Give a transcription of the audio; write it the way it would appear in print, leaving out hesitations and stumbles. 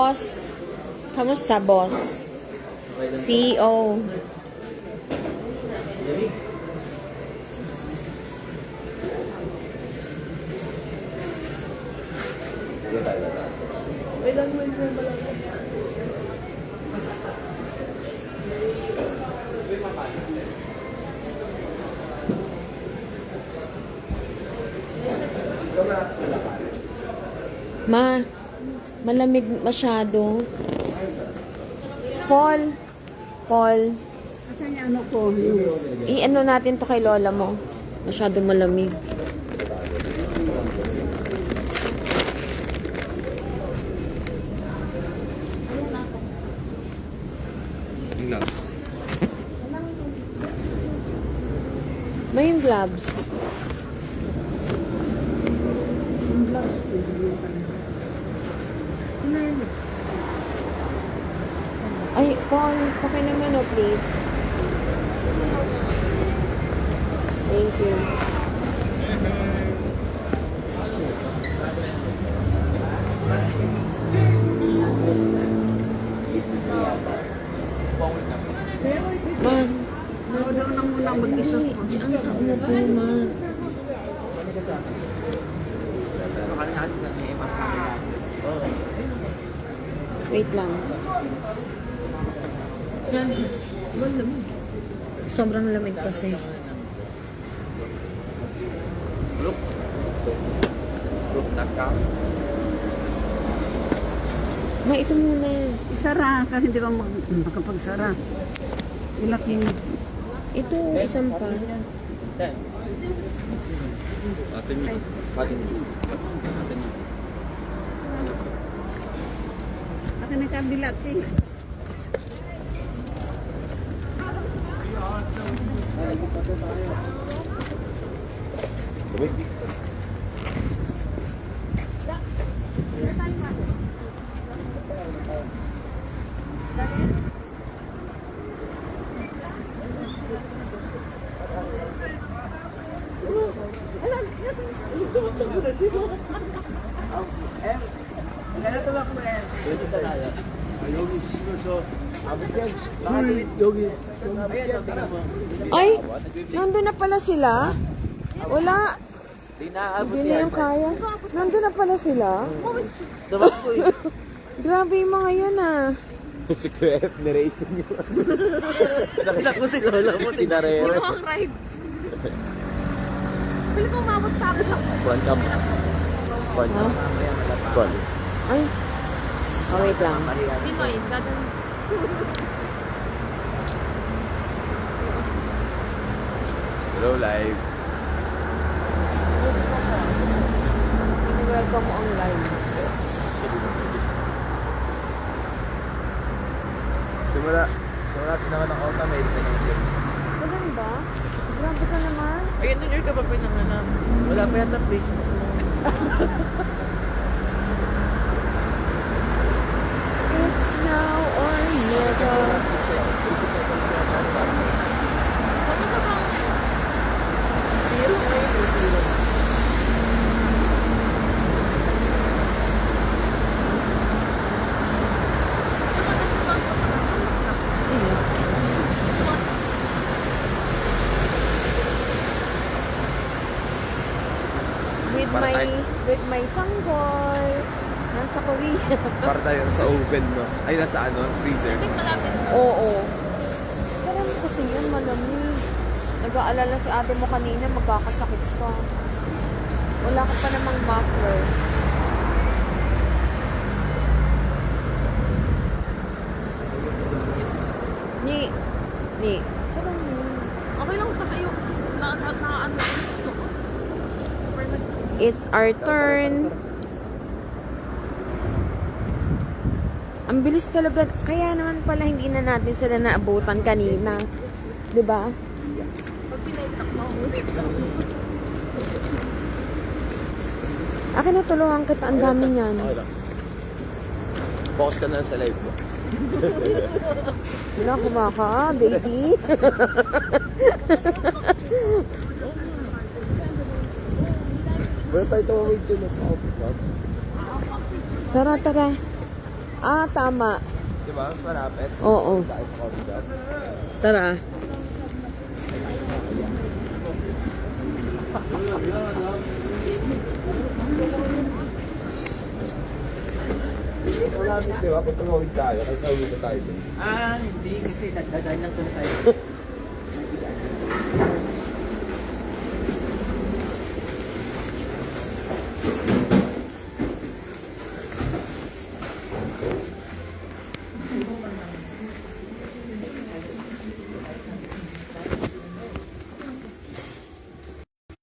boss? Kamusta, boss? CEO. Malamig masyado. Paul. Asan yung ano ko? I-ano natin to kay lola mo. Masyado malamig. Gloves. May yung gloves. Yung gloves ko. Ay, Paul, naman oh, please. Thank you. Ma, Ako daw na muna mag-isok ko. ang taon na po, ma. Wait lang. Sobrang lamig kasi. Look, knockout. Ma, ito muna. Isara kasi hindi ka makapagsara. Ilak yung... Ito, isang pa. Atin yun. Akin ang kabilat siya. Ay, nandun na pala sila. Wala. Hindi na yung kaya. Nandun na pala sila. Grabe yung mga yun ah. Si Kuya F, niracing yun. Nakita ko si Lola mo, tinarere. Puro rides. Pili ko umabot sa akin sa... One cup. Ay. Oh, wait lang. Pinoy, dadang... Hello, live. Welcome online. Simula naman ang automate na naman. Ganun ba? Grabe ka naman. Ayun, New Year ka pa pinanganak. Wala pa yata Facebook mo. It's now or never. Zero na yun, zero. With my sanggol. Nasa Korea. Para tayo sa oven, no? Ay, nasa ano? Freezer. Oo. Sarap kasi yun, malamig. Nag-aalala si ate mo kanina, magkakasakit ka. Wala ka pa namang muffler. Ni. Parang yun. Okay lang pa kayo. Nakaano. It's our turn. Ang bilis talaga. Kaya naman pala hindi na natin sila naabutan kanina. 'Di ba? Pag pinaitak mo, Akin na tulungan kita. Ang dami niyan. Okay lang. Focus ka na sa live mo. Wala kumaka, baby. Wala tayo tumawid dyan sa office, no? Tara. Ah, tama. Di ba? Mas malapit. Oo. Tayo sa coffee shop. Tara. Malapit, di ba? Kung tumawid tayo, kasi sa uwi na tayo. Ah, hindi. Kasi nagdadaan lang doon tayo.